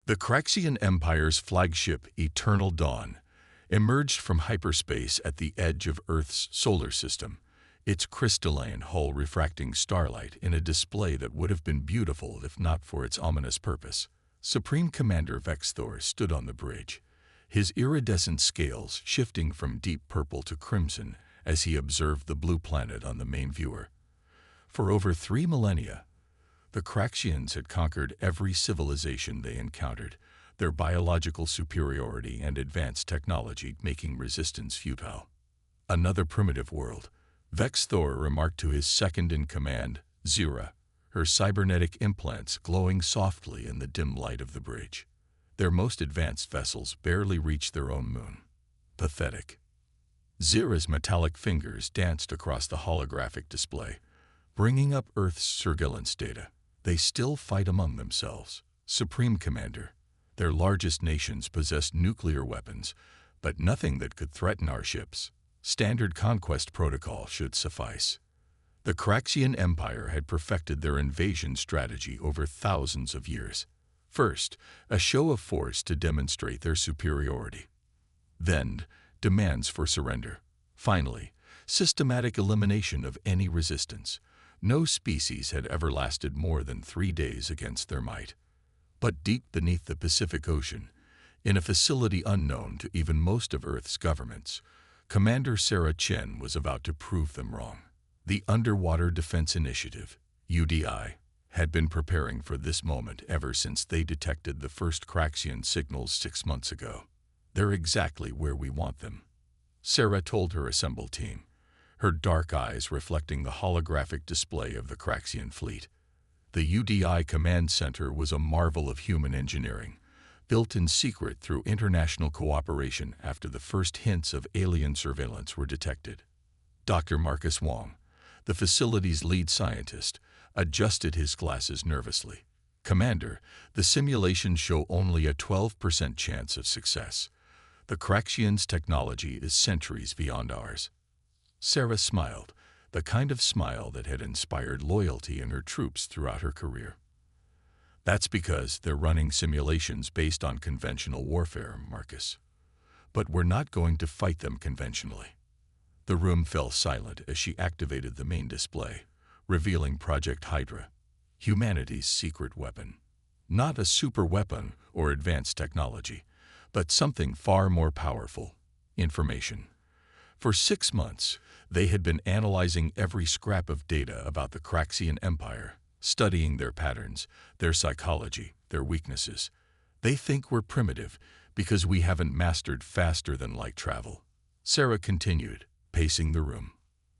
The Craxian Empire's flagship, Eternal Dawn, emerged from hyperspace at the edge of Earth's solar system, its crystalline hull refracting starlight in a display that would have been beautiful if not for its ominous purpose. Supreme Commander Vexthor stood on the bridge, his iridescent scales shifting from deep purple to crimson as he observed the blue planet on the main viewer. For over 3 millennia, the Craxians had conquered every civilization they encountered, their biological superiority and advanced technology making resistance futile. Another primitive world, Vexthor remarked to his second-in-command, Zira, her cybernetic implants glowing softly in the dim light of the bridge. Their most advanced vessels barely reached their own moon. Pathetic. Zira's metallic fingers danced across the holographic display, bringing up Earth's surveillance data. They still fight among themselves. Supreme Commander, their largest nations possessed nuclear weapons, but nothing that could threaten our ships. Standard conquest protocol should suffice. The Craxian Empire had perfected their invasion strategy over thousands of years. First, a show of force to demonstrate their superiority. Then, demands for surrender. Finally, systematic elimination of any resistance. No species had ever lasted more than 3 days against their might. But deep beneath the Pacific Ocean, in a facility unknown to even most of Earth's governments, Commander Sarah Chen was about to prove them wrong. The Underwater Defense Initiative, UDI, had been preparing for this moment ever since they detected the first Craxian signals 6 months ago. They're exactly where we want them, Sarah told her assembled team, her dark eyes reflecting the holographic display of the Craxian fleet. The UDI Command Center was a marvel of human engineering, built in secret through international cooperation after the first hints of alien surveillance were detected. Dr. Marcus Wong, the facility's lead scientist, adjusted his glasses nervously. Commander, the simulations show only a 12% chance of success. The Craxians' technology is centuries beyond ours. Sarah smiled, the kind of smile that had inspired loyalty in her troops throughout her career. That's because they're running simulations based on conventional warfare, Marcus. But we're not going to fight them conventionally. The room fell silent as she activated the main display, revealing Project Hydra, humanity's secret weapon. Not a super weapon or advanced technology, but something far more powerful: information. For 6 months, they had been analyzing every scrap of data about the Craxian Empire, studying their patterns, their psychology, their weaknesses. They think we're primitive because we haven't mastered faster-than-light travel. Sarah continued, pacing the room.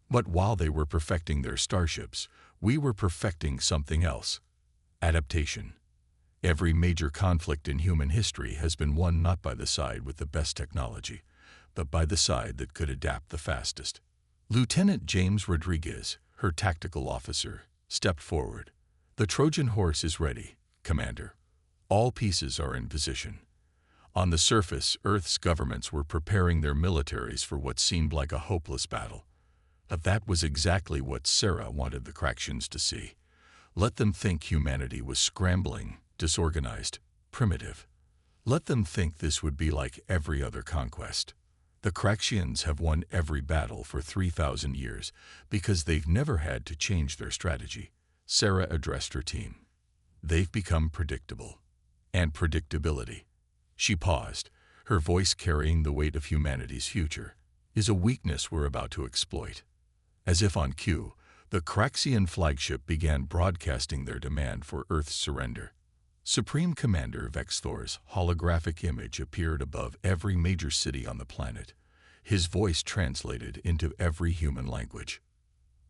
But while they were perfecting their starships, we were perfecting something else: adaptation. Every major conflict in human history has been won not by the side with the best technology, but by the side that could adapt the fastest. Lieutenant James Rodriguez, her tactical officer, stepped forward. The Trojan horse is ready, Commander. All pieces are in position. On the surface, Earth's governments were preparing their militaries for what seemed like a hopeless battle. But that was exactly what Sarah wanted the Craxians to see. Let them think humanity was scrambling, disorganized, primitive. Let them think this would be like every other conquest. The Craxians have won every battle for 3,000 years because they've never had to change their strategy. Sarah addressed her team. They've become predictable. And predictability, she paused, her voice carrying the weight of humanity's future, is a weakness we're about to exploit. As if on cue, the Craxian flagship began broadcasting their demand for Earth's surrender. Supreme Commander Vexthor's holographic image appeared above every major city on the planet, his voice translated into every human language.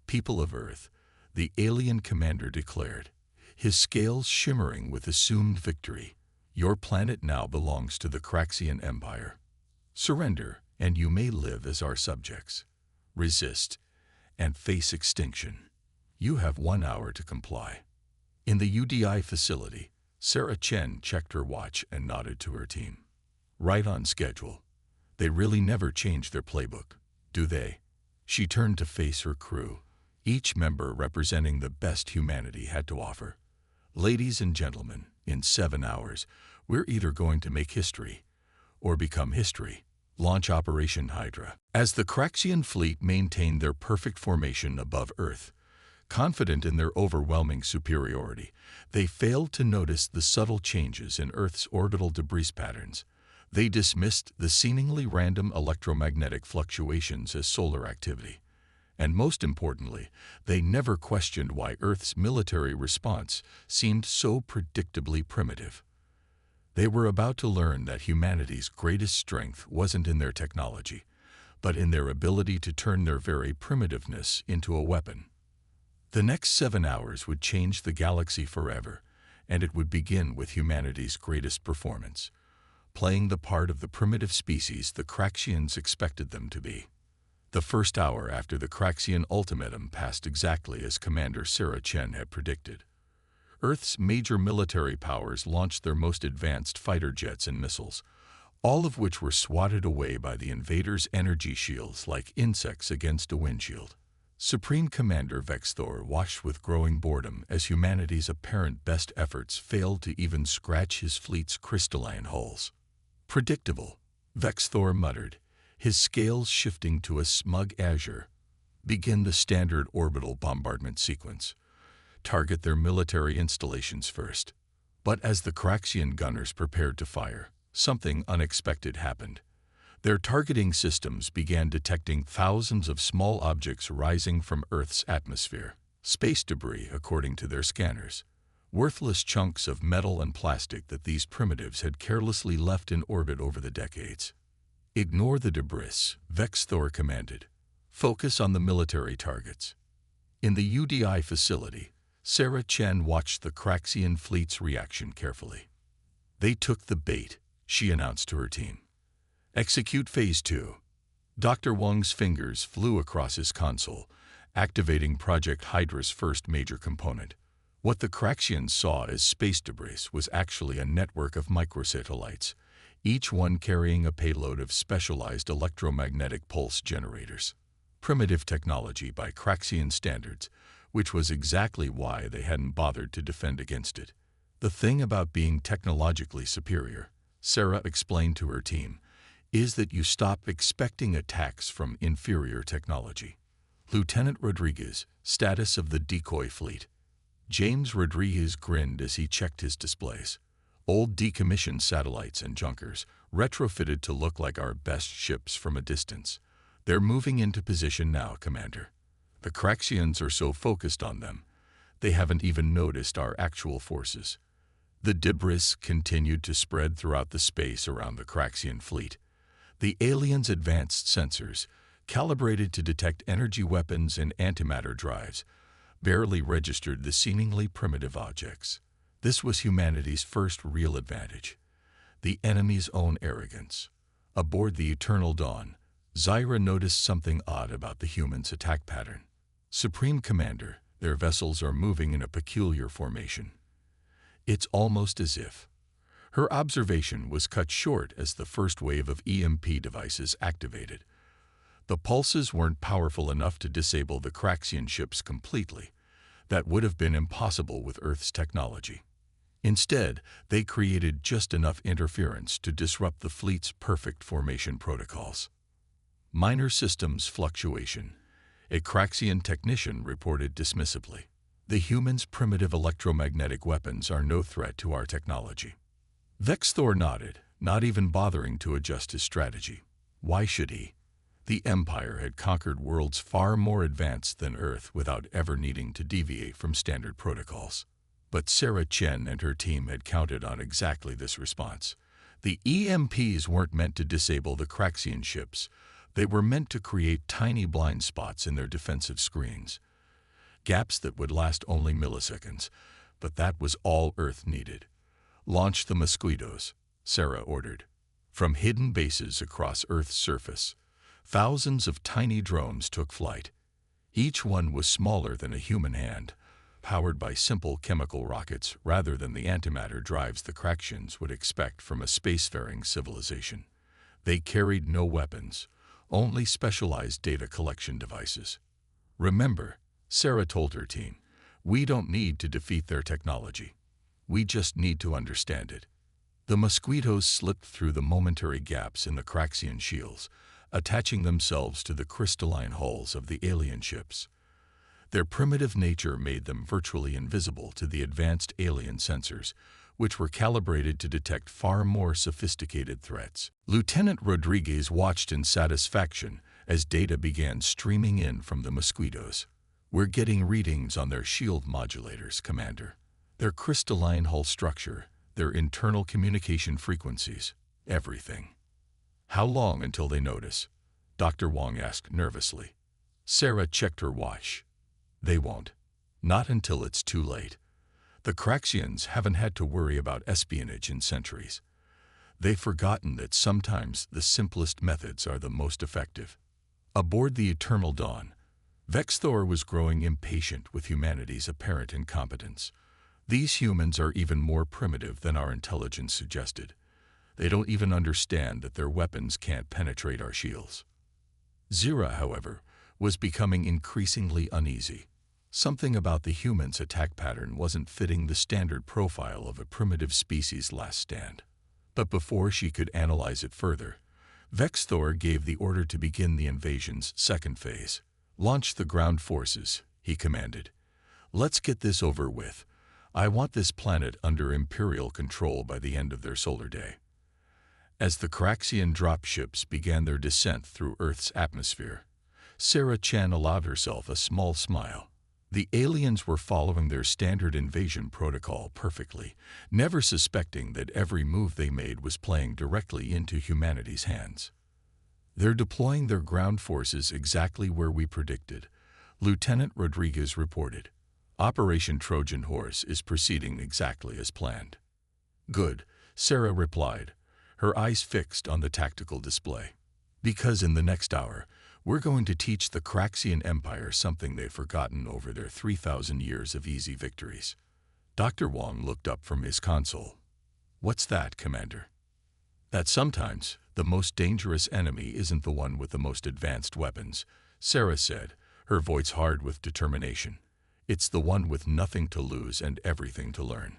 People of Earth, the alien commander declared, his scales shimmering with assumed victory, your planet now belongs to the Craxian Empire. Surrender, and you may live as our subjects. Resist, and face extinction. You have 1 hour to comply. In the UDI facility, Sarah Chen checked her watch and nodded to her team. Right on schedule. They really never change their playbook, do they? She turned to face her crew, each member representing the best humanity had to offer. Ladies and gentlemen, in 7 hours, We're either going to make history or become history. Launch Operation Hydra. As the Craxian fleet maintained their perfect formation above Earth, confident in their overwhelming superiority, they failed to notice the subtle changes in Earth's orbital debris patterns. They dismissed the seemingly random electromagnetic fluctuations as solar activity. And most importantly, they never questioned why Earth's military response seemed so predictably primitive. They were about to learn that humanity's greatest strength wasn't in their technology, but in their ability to turn their very primitiveness into a weapon. The next 7 hours would change the galaxy forever, and it would begin with humanity's greatest performance, playing the part of the primitive species the Craxians expected them to be. The first hour after the Craxian ultimatum passed exactly as Commander Sarah Chen had predicted. Earth's major military powers launched their most advanced fighter jets and missiles, all of which were swatted away by the invaders' energy shields like insects against a windshield. Supreme Commander Vexthor watched with growing boredom as humanity's apparent best efforts failed to even scratch his fleet's crystalline hulls. Predictable, Vexthor muttered, his scales shifting to a smug azure. Begin the standard orbital bombardment sequence. Target their military installations first. But as the Craxian gunners prepared to fire, something unexpected happened. Their targeting systems began detecting thousands of small objects rising from Earth's atmosphere. Space debris, according to their scanners. Worthless chunks of metal and plastic that these primitives had carelessly left in orbit over the decades. Ignore the debris, Vexthor commanded. Focus on the military targets. In the UDI facility, Sarah Chen watched the Craxian fleet's reaction carefully. They took the bait, she announced to her team. Execute Phase 2. Dr. Wang's fingers flew across his console, activating Project Hydra's first major component. What the Craxians saw as space debris was actually a network of microsatellites, each one carrying a payload of specialized electromagnetic pulse generators. Primitive technology by Craxian standards, which was exactly why they hadn't bothered to defend against it. The thing about being technologically superior, Sarah explained to her team, is that you stop expecting attacks from inferior technology. Lieutenant Rodriguez, status of the decoy fleet. James Rodriguez grinned as he checked his displays. Old decommissioned satellites and junkers, retrofitted to look like our best ships from a distance. They're moving into position now, Commander. The Craxians are so focused on them, they haven't even noticed our actual forces. The debris continued to spread throughout the space around the Craxian fleet. The aliens' advanced sensors, calibrated to detect energy weapons and antimatter drives, barely registered the seemingly primitive objects. This was humanity's first real advantage, the enemy's own arrogance. Aboard the Eternal Dawn, Zyra noticed something odd about the humans' attack pattern. Supreme Commander, their vessels are moving in a peculiar formation. It's almost as if. Her observation was cut short as the first wave of EMP devices activated. The pulses weren't powerful enough to disable the Craxian ships completely. That would have been impossible with Earth's technology. Instead, they created just enough interference to disrupt the fleet's perfect formation protocols. Minor systems fluctuation, a Craxian technician reported dismissively. The humans' primitive electromagnetic weapons are no threat to our technology. Vexthor nodded, not even bothering to adjust his strategy. Why should he? The Empire had conquered worlds far more advanced than Earth without ever needing to deviate from standard protocols. But Sarah Chen and her team had counted on exactly this response. The EMPs weren't meant to disable the Craxian ships. They were meant to create tiny blind spots in their defensive screens. Gaps that would last only milliseconds, but that was all Earth needed. Launch the mosquitoes, Sarah ordered. From hidden bases across Earth's surface, thousands of tiny drones took flight. Each one was smaller than a human hand, powered by simple chemical rockets rather than the antimatter drives the Craxians would expect from a spacefaring civilization. They carried no weapons, only specialized data collection devices. Remember, Sarah told her team, we don't need to defeat their technology. We just need to understand it. The mosquitoes slipped through the momentary gaps in the Craxian shields, attaching themselves to the crystalline hulls of the alien ships. Their primitive nature made them virtually invisible to the advanced alien sensors, which were calibrated to detect far more sophisticated threats. Lieutenant Rodriguez watched in satisfaction as data began streaming in from the mosquitoes. "We're getting readings on their shield modulators, Commander. Their crystalline hull structure, their internal communication frequencies, everything." "How long until they notice?" Dr. Wong asked nervously. Sarah checked her watch. "They won't. Not until it's too late. The Craxians haven't had to worry about espionage in centuries. They've forgotten that sometimes the simplest methods are the most effective." Aboard the Eternal Dawn, Vexthor was growing impatient with humanity's apparent incompetence. "These humans are even more primitive than our intelligence suggested. They don't even understand that their weapons can't penetrate our shields." Zira, however, was becoming increasingly uneasy. Something about the humans' attack pattern wasn't fitting the standard profile of a primitive species' last stand. But before she could analyze it further, Vexthor gave the order to begin the invasion's second phase. "Launch the ground forces," he commanded. "Let's get this over with. I want this planet under Imperial control by the end of their solar day." As the Craxian dropships began their descent through Earth's atmosphere, Sarah Chen allowed herself a small smile. The aliens were following their standard invasion protocol perfectly, never suspecting that every move they made was playing directly into humanity's hands. "They're deploying their ground forces exactly where we predicted," Lieutenant Rodriguez reported. "Operation Trojan Horse is proceeding exactly as planned." "Good," Sarah replied, her eyes fixed on the tactical display. "Because in the next hour, we're going to teach the Craxian Empire something they've forgotten over their 3,000 years of easy victories." Dr. Wong looked up from his console. "What's that, Commander?" "That sometimes the most dangerous enemy isn't the one with the most advanced weapons," Sarah said, her voice hard with determination. "It's the one with nothing to lose and everything to learn."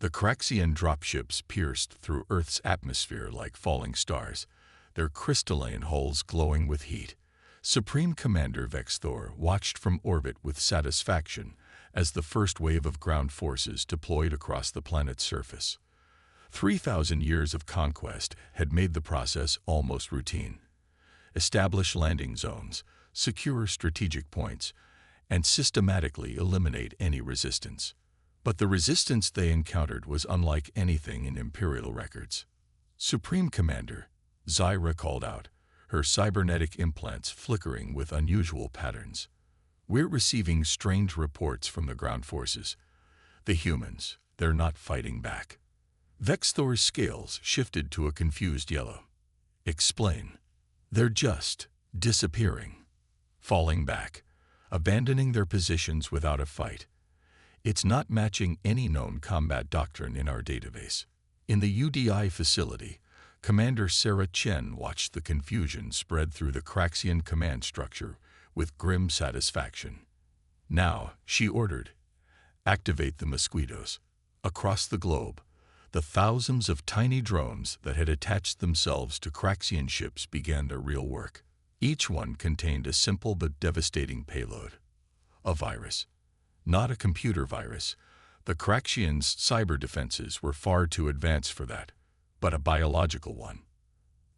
The Craxian dropships pierced through Earth's atmosphere like falling stars, their crystalline hulls glowing with heat. Supreme Commander Vexthor watched from orbit with satisfaction as the first wave of ground forces deployed across the planet's surface. 3,000 years of conquest had made the process almost routine. Establish landing zones, secure strategic points, and systematically eliminate any resistance. But the resistance they encountered was unlike anything in Imperial records. "Supreme Commander," Zyra called out, her cybernetic implants flickering with unusual patterns. "We're receiving strange reports from the ground forces. The humans, they're not fighting back." Vexthor's scales shifted to a confused yellow. "Explain." "They're just disappearing, falling back, abandoning their positions without a fight. It's not matching any known combat doctrine in our database." In the UDI facility, Commander Sarah Chen watched the confusion spread through the Craxian command structure with grim satisfaction. "Now," she ordered, "activate the mosquitoes." Across the globe, the thousands of tiny drones that had attached themselves to Craxian ships began their real work. Each one contained a simple but devastating payload. A virus. Not a computer virus. The Craxians' cyber defenses were far too advanced for that, but a biological one.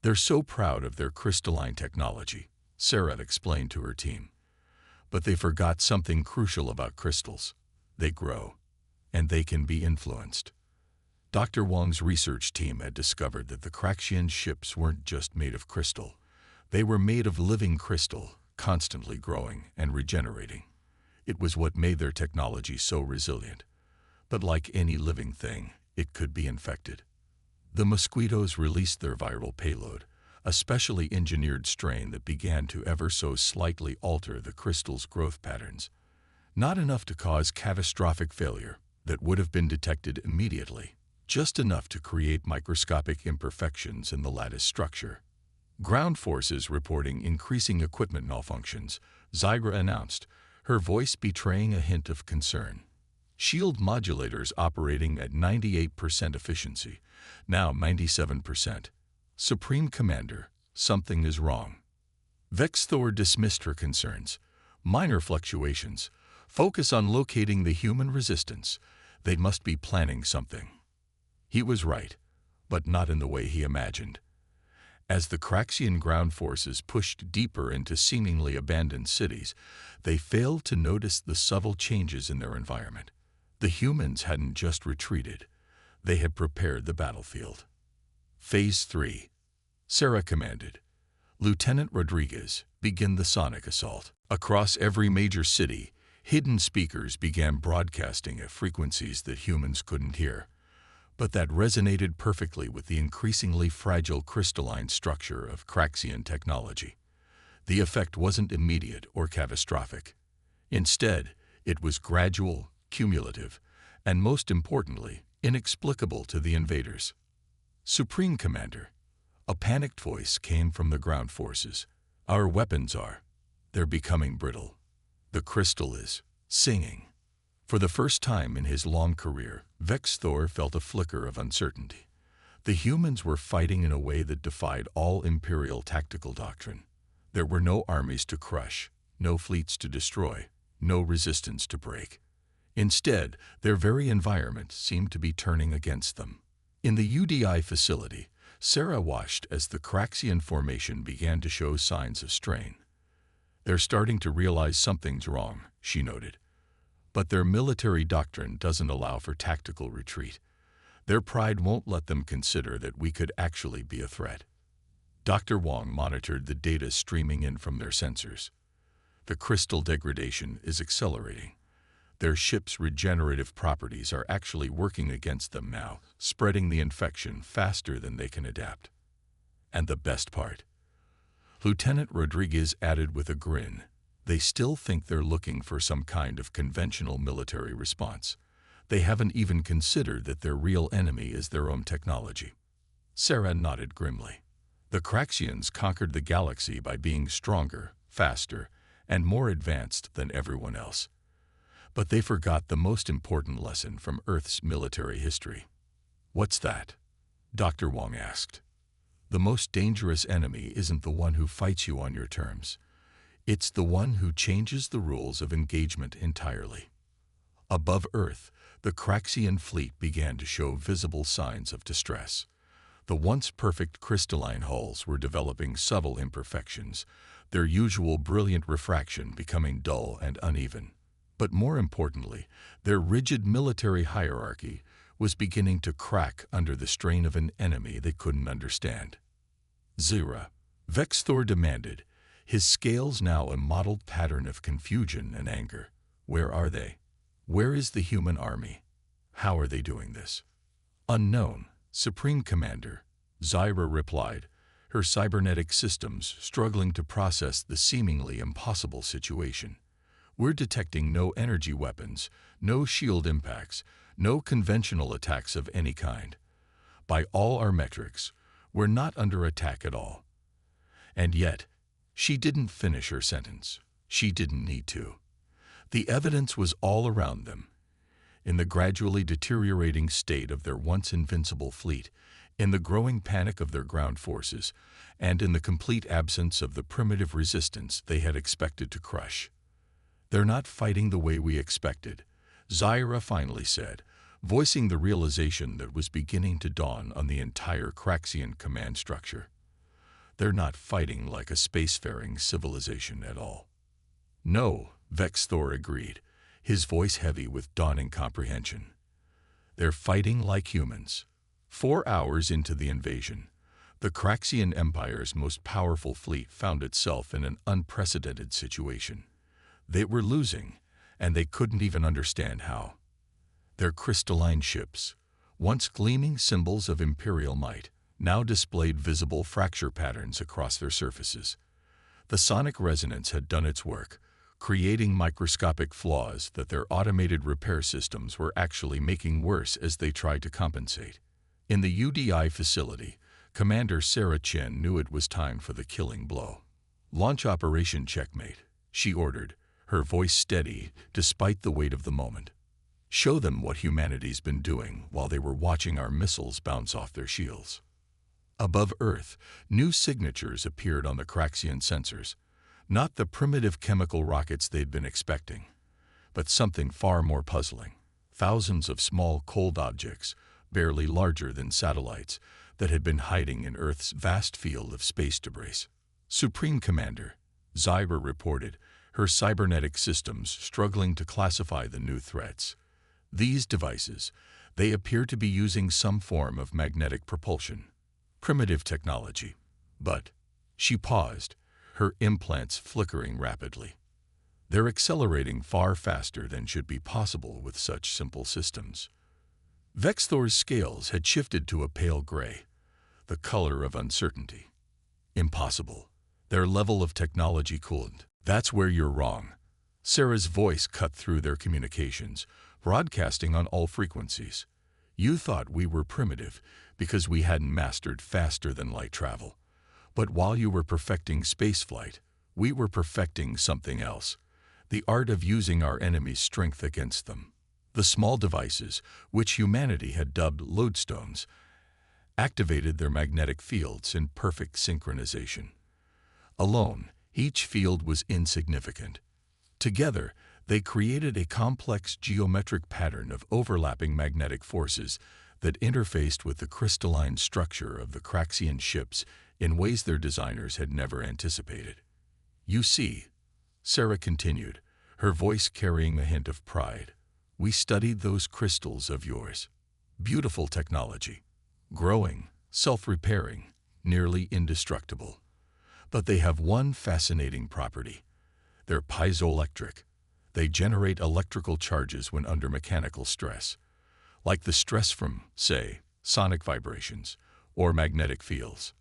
"They're so proud of their crystalline technology," Sarah explained to her team. "But they forgot something crucial about crystals. They grow, and they can be influenced." Dr. Wong's research team had discovered that the Craxian ships weren't just made of crystal. They were made of living crystal, constantly growing and regenerating. It was what made their technology so resilient. But like any living thing, it could be infected. The mosquitoes released their viral payload, a specially engineered strain that began to ever so slightly alter the crystal's growth patterns. Not enough to cause catastrophic failure that would have been detected immediately, just enough to create microscopic imperfections in the lattice structure. "Ground forces reporting increasing equipment malfunctions," Zyra announced, her voice betraying a hint of concern. shield modulators operating at 98% efficiency, now 97%. Supreme Commander, something is wrong. Vex-Thor dismissed her concerns. Minor fluctuations. Focus on locating the human resistance. They must be planning something. He was right, but not in the way he imagined. As the Craxian ground forces pushed deeper into seemingly abandoned cities, they failed to notice the subtle changes in their environment. The humans hadn't just retreated. They had prepared the battlefield. Phase 3. Sarah commanded. Lieutenant Rodriguez, begin the sonic assault. Across every major city, hidden speakers began broadcasting at frequencies that humans couldn't hear, but that resonated perfectly with the increasingly fragile crystalline structure of Craxian technology. The effect wasn't immediate or catastrophic. Instead, it was gradual, cumulative, and most importantly, inexplicable to the invaders. Supreme Commander, a panicked voice came from the ground forces. Our weapons are. They're becoming brittle. The crystal is singing. For the first time in his long career, Vex-Thor felt a flicker of uncertainty. The humans were fighting in a way that defied all Imperial tactical doctrine. There were no armies to crush, no fleets to destroy, no resistance to break. Instead, their very environment seemed to be turning against them. In the UDI facility, Sarah watched as the Craxian formation began to show signs of strain. They're starting to realize something's wrong, she noted. But their military doctrine doesn't allow for tactical retreat. Their pride won't let them consider that we could actually be a threat. Dr. Wong monitored the data streaming in from their sensors. The crystal degradation is accelerating. Their ship's regenerative properties are actually working against them now, spreading the infection faster than they can adapt. And the best part, Lieutenant Rodriguez added with a grin, they still think they're looking for some kind of conventional military response. They haven't even considered that their real enemy is their own technology. Sarah nodded grimly. The Craxians conquered the galaxy by being stronger, faster, and more advanced than everyone else. But they forgot the most important lesson from Earth's military history. What's that? Dr. Wong asked. The most dangerous enemy isn't the one who fights you on your terms. It's the one who changes the rules of engagement entirely. Above Earth, the Craxian fleet began to show visible signs of distress. The once perfect crystalline hulls were developing subtle imperfections, their usual brilliant refraction becoming dull and uneven. But more importantly, their rigid military hierarchy was beginning to crack under the strain of an enemy they couldn't understand. Zira, Vex-Thor demanded, his scales now a mottled pattern of confusion and anger. Where are they? Where is the human army? How are they doing this? Unknown, Supreme Commander, Zira replied, her cybernetic systems struggling to process the seemingly impossible situation. We're detecting no energy weapons, no shield impacts, no conventional attacks of any kind. By all our metrics, we're not under attack at all. And yet, she didn't finish her sentence. She didn't need to. The evidence was all around them. In the gradually deteriorating state of their once invincible fleet, in the growing panic of their ground forces, and in the complete absence of the primitive resistance they had expected to crush. They're not fighting the way we expected, Zira finally said, voicing the realization that was beginning to dawn on the entire Craxian command structure. They're not fighting like a spacefaring civilization at all. No, Vex-Thor agreed, his voice heavy with dawning comprehension. They're fighting like humans. 4 hours into the invasion, the Craxian Empire's most powerful fleet found itself in an unprecedented situation. They were losing, and they couldn't even understand how. Their crystalline ships, once gleaming symbols of imperial might, now displayed visible fracture patterns across their surfaces. The sonic resonance had done its work, creating microscopic flaws that their automated repair systems were actually making worse as they tried to compensate. In the UDI facility, Commander Sarah Chen knew it was time for the killing blow. Launch operation checkmate, she ordered, her voice steady despite the weight of the moment. Show them what humanity's been doing while they were watching our missiles bounce off their shields. Above Earth, new signatures appeared on the Craxian sensors. Not the primitive chemical rockets they'd been expecting, but something far more puzzling. Thousands of small cold objects, barely larger than satellites, that had been hiding in Earth's vast field of space debris. Supreme Commander Zyra reported, her cybernetic systems struggling to classify the new threats. These devices, they appear to be using some form of magnetic propulsion. Primitive technology. But she paused, her implants flickering rapidly. They're accelerating far faster than should be possible with such simple systems. Vexthor's scales had shifted to a pale gray, the color of uncertainty. Impossible. Their level of technology cooled. That's where you're wrong. Sarah's voice cut through their communications, broadcasting on all frequencies. You thought we were primitive because we hadn't mastered faster-than-light travel. But while you were perfecting spaceflight, we were perfecting something else. The art of using our enemy's strength against them. The small devices, which humanity had dubbed lodestones, activated their magnetic fields in perfect synchronization. Alone, each field was insignificant. Together, they created a complex geometric pattern of overlapping magnetic forces that interfaced with the crystalline structure of the Craxian ships in ways their designers had never anticipated. You see, Sarah continued, her voice carrying a hint of pride, we studied those crystals of yours. Beautiful technology. Growing, self-repairing, nearly indestructible. But they have one fascinating property. They're piezoelectric. They generate electrical charges when under mechanical stress, like the stress from, say, sonic vibrations or magnetic fields.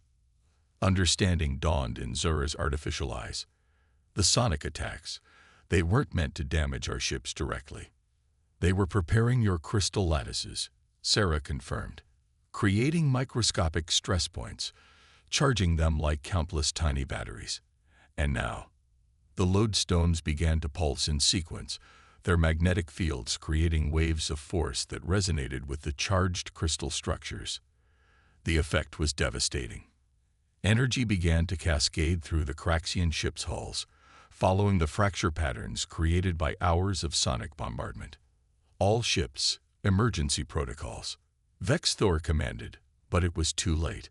Understanding dawned in Zura's artificial eyes. The sonic attacks, they weren't meant to damage our ships directly. They were preparing your crystal lattices, Sarah confirmed, creating microscopic stress points, charging them like countless tiny batteries. And now, the lodestones began to pulse in sequence, their magnetic fields creating waves of force that resonated with the charged crystal structures. The effect was devastating. Energy began to cascade through the Craxian ship's hulls, following the fracture patterns created by hours of sonic bombardment. All ships, emergency protocols. Vexthor commanded, but it was too late.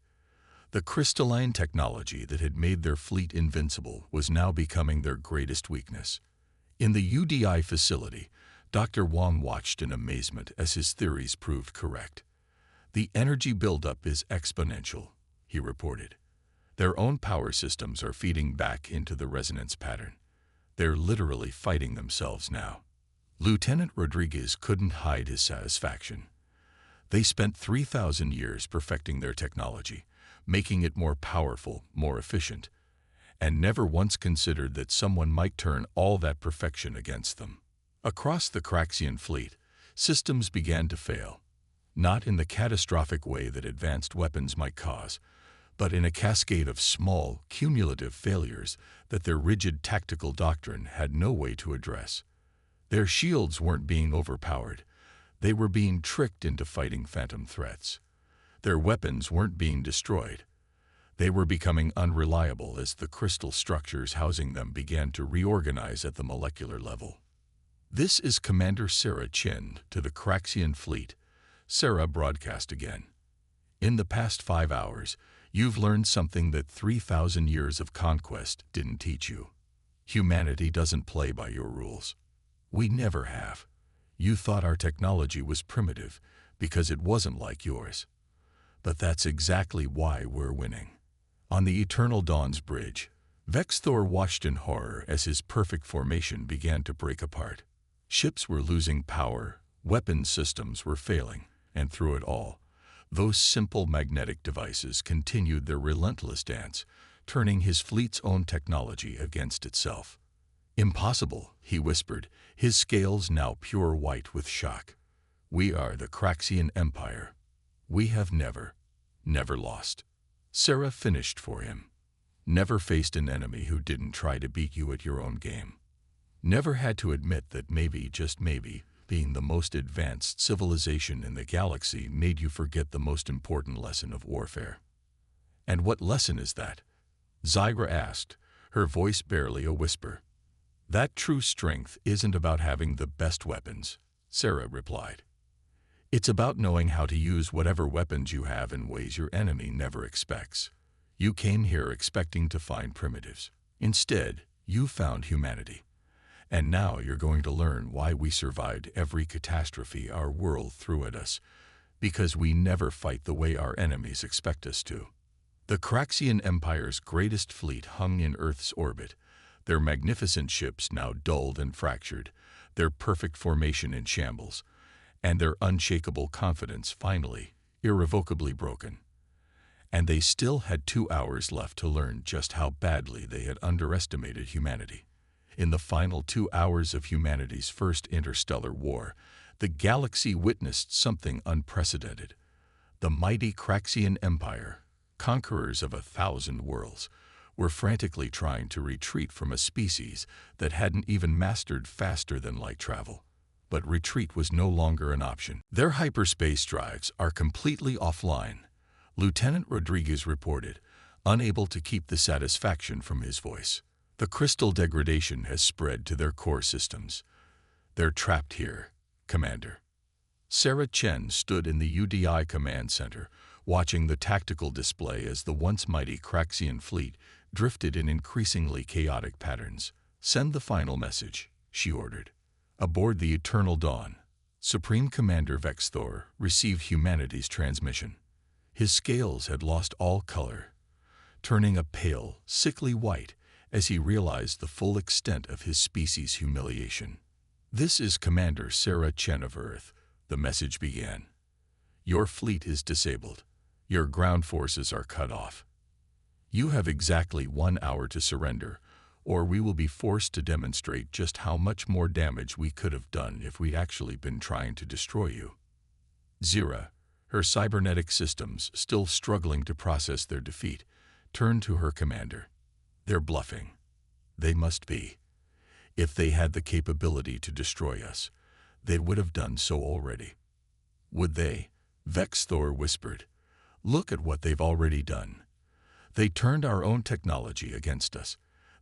The crystalline technology that had made their fleet invincible was now becoming their greatest weakness. In the UDI facility, Dr. Wong watched in amazement as his theories proved correct. The energy buildup is exponential, he reported. Their own power systems are feeding back into the resonance pattern. They're literally fighting themselves now. Lieutenant Rodriguez couldn't hide his satisfaction. They spent 3,000 years perfecting their technology, making it more powerful, more efficient, and never once considered that someone might turn all that perfection against them. Across the Craxian fleet, systems began to fail, not in the catastrophic way that advanced weapons might cause, but in a cascade of small, cumulative failures that their rigid tactical doctrine had no way to address. Their shields weren't being overpowered. They were being tricked into fighting phantom threats. Their weapons weren't being destroyed. They were becoming unreliable as the crystal structures housing them began to reorganize at the molecular level. This is Commander Sarah Chin to the Craxian fleet. Sarah broadcast again. In the past 5 hours, you've learned something that 3,000 years of conquest didn't teach you. Humanity doesn't play by your rules. We never have. You thought our technology was primitive because it wasn't like yours. But that's exactly why we're winning. On the Eternal Dawn's bridge, Vexthor watched in horror as his perfect formation began to break apart. Ships were losing power, weapon systems were failing, and through it all, those simple magnetic devices continued their relentless dance, turning his fleet's own technology against itself. Impossible, he whispered, his scales now pure white with shock. We are the Craxian Empire. We have never lost. Sarah finished for him. Never faced an enemy who didn't try to beat you at your own game. Never had to admit that maybe, just maybe, being the most advanced civilization in the galaxy made you forget the most important lesson of warfare. And what lesson is that? Zygra asked, her voice barely a whisper. That true strength isn't about having the best weapons, Sarah replied. It's about knowing how to use whatever weapons you have in ways your enemy never expects. You came here expecting to find primitives. Instead, you found humanity. And now you're going to learn why we survived every catastrophe our world threw at us, because we never fight the way our enemies expect us to. The Craxian Empire's greatest fleet hung in Earth's orbit, their magnificent ships now dulled and fractured, their perfect formation in shambles, and their unshakable confidence finally, irrevocably broken. And they still had 2 hours left to learn just how badly they had underestimated humanity. In the final 2 hours of humanity's first interstellar war, the galaxy witnessed something unprecedented. The mighty Craxian Empire, conquerors of 1,000 worlds, were frantically trying to retreat from a species that hadn't even mastered faster-than-light travel. But retreat was no longer an option. Their hyperspace drives are completely offline, Lieutenant Rodriguez reported, unable to keep the satisfaction from his voice. The crystal degradation has spread to their core systems. They're trapped here, Commander. Sarah Chen stood in the UDI command center, watching the tactical display as the once mighty Craxian fleet drifted in increasingly chaotic patterns. Send the final message, she ordered. Aboard the Eternal Dawn, Supreme Commander Vexthor received humanity's transmission. His scales had lost all color, turning a pale, sickly white as he realized the full extent of his species' humiliation. This is Commander Sarah Chen of Earth, the message began. Your fleet is disabled. Your ground forces are cut off. You have exactly 1 hour to surrender, or we will be forced to demonstrate just how much more damage we could have done if we'd actually been trying to destroy you. Zira, her cybernetic systems still struggling to process their defeat, turned to her commander. They're bluffing. They must be. If they had the capability to destroy us, they would have done so already. Would they? Vexthor whispered. Look at what they've already done. They turned our own technology against us.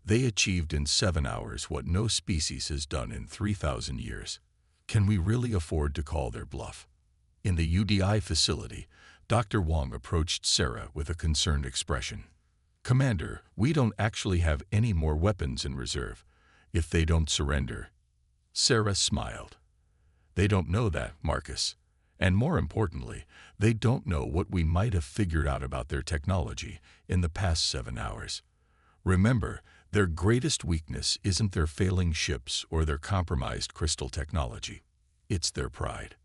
They achieved in 7 hours what no species has done in 3,000 years. Can we really afford to call their bluff? In the UDI facility, Dr. Wong approached Sarah with a concerned expression. Commander, we don't actually have any more weapons in reserve. If they don't surrender. Sarah smiled. They don't know that, Marcus. And more importantly, they don't know what we might have figured out about their technology in the past 7 hours. Remember, their greatest weakness isn't their failing ships or their compromised crystal technology. It's their pride.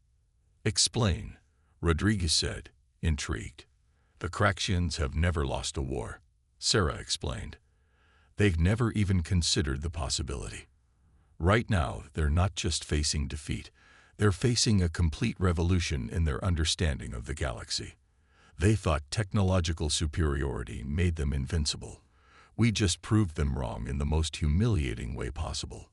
Explain, Rodriguez said, intrigued. The Craxians have never lost a war, Sarah explained. They've never even considered the possibility. Right now, they're not just facing defeat. They're facing a complete revolution in their understanding of the galaxy. They thought technological superiority made them invincible. We just proved them wrong in the most humiliating way possible.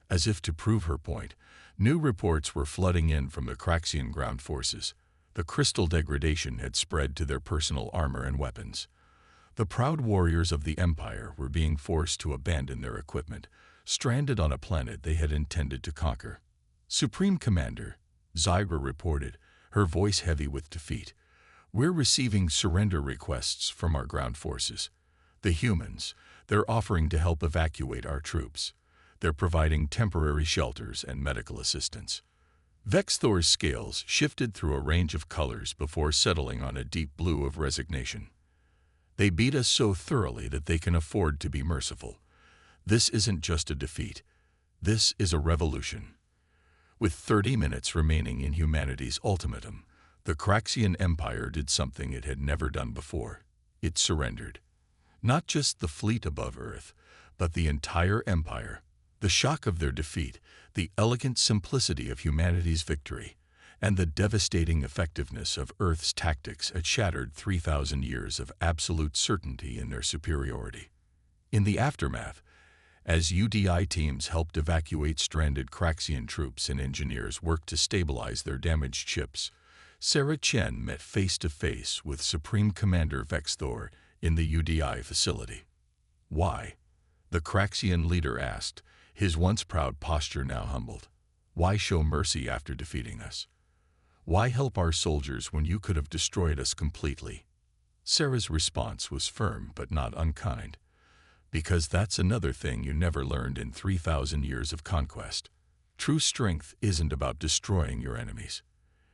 As if to prove her point, new reports were flooding in from the Craxian ground forces. The crystal degradation had spread to their personal armor and weapons. The proud warriors of the Empire were being forced to abandon their equipment, stranded on a planet they had intended to conquer. Supreme Commander, Zygra reported, her voice heavy with defeat. We're receiving surrender requests from our ground forces. The humans, they're offering to help evacuate our troops. They're providing temporary shelters and medical assistance. Vexthor's scales shifted through a range of colors before settling on a deep blue of resignation. They beat us so thoroughly that they can afford to be merciful. This isn't just a defeat. This is a revolution. With 30 minutes remaining in humanity's ultimatum, the Craxian Empire did something it had never done before. It surrendered. Not just the fleet above Earth, but the entire empire. The shock of their defeat, the elegant simplicity of humanity's victory, and the devastating effectiveness of Earth's tactics had shattered 3,000 years of absolute certainty in their superiority. In the aftermath, As UDI teams helped evacuate stranded Craxian troops and engineers worked to stabilize their damaged ships, Sarah Chen met face-to-face with Supreme Commander Vexthor in the UDI facility. "Why?" the Craxian leader asked, his once proud posture now humbled. "Why show mercy after defeating us? Why help our soldiers when you could have destroyed us completely?" Sarah's response was firm but not unkind. "Because that's another thing you never learned in 3,000 years of conquest. True strength isn't about destroying your enemies.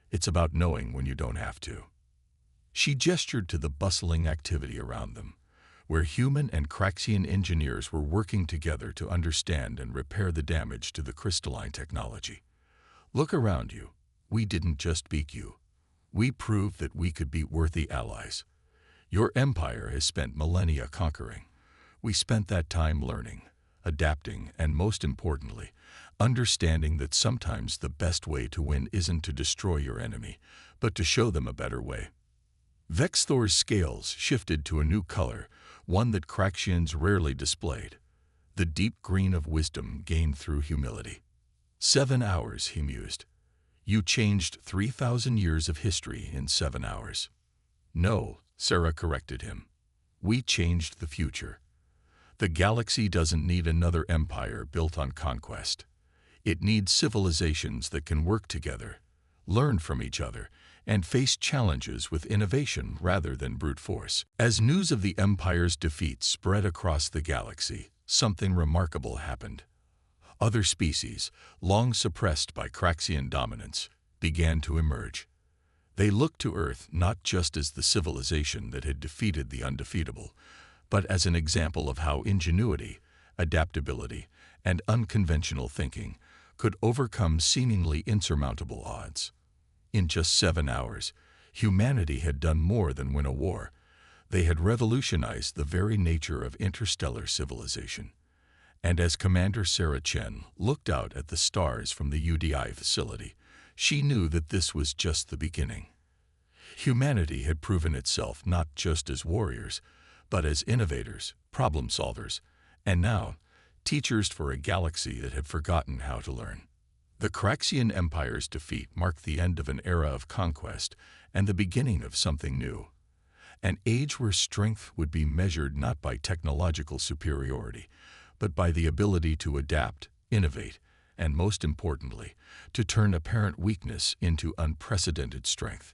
It's about knowing when you don't have to." She gestured to the bustling activity around them, where human and Craxian engineers were working together to understand and repair the damage to the crystalline technology. "Look around you. We didn't just beat you. We proved that we could be worthy allies. Your empire has spent millennia conquering. We spent that time learning, adapting, and most importantly, understanding that sometimes the best way to win isn't to destroy your enemy, but to show them a better way." Vexthor's scales shifted to a new color, one that Craxians rarely displayed. The deep green of wisdom gained through humility. 7 hours, he mused. "You changed 3,000 years of history in 7 hours." "No," Sarah corrected him. "We changed the future. The galaxy doesn't need another empire built on conquest. It needs civilizations that can work together, learn from each other, and face challenges with innovation rather than brute force." As news of the Empire's defeat spread across the galaxy, something remarkable happened. Other species, long suppressed by Craxian dominance, began to emerge. They looked to Earth not just as the civilization that had defeated the undefeatable, but as an example of how ingenuity, adaptability, and unconventional thinking could overcome seemingly insurmountable odds. In just 7 hours, humanity had done more than win a war. They had revolutionized the very nature of interstellar civilization. And as Commander Sarah Chen looked out at the stars from the UDI facility, she knew that this was just the beginning. Humanity had proven itself not just as warriors, but as innovators, problem solvers, and now, teachers for a galaxy that had forgotten how to learn. The Craxian Empire's defeat marked the end of an era of conquest and the beginning of something new. An age where strength would be measured not by technological superiority, but by the ability to adapt, innovate, and most importantly, to turn apparent weakness into unprecedented strength.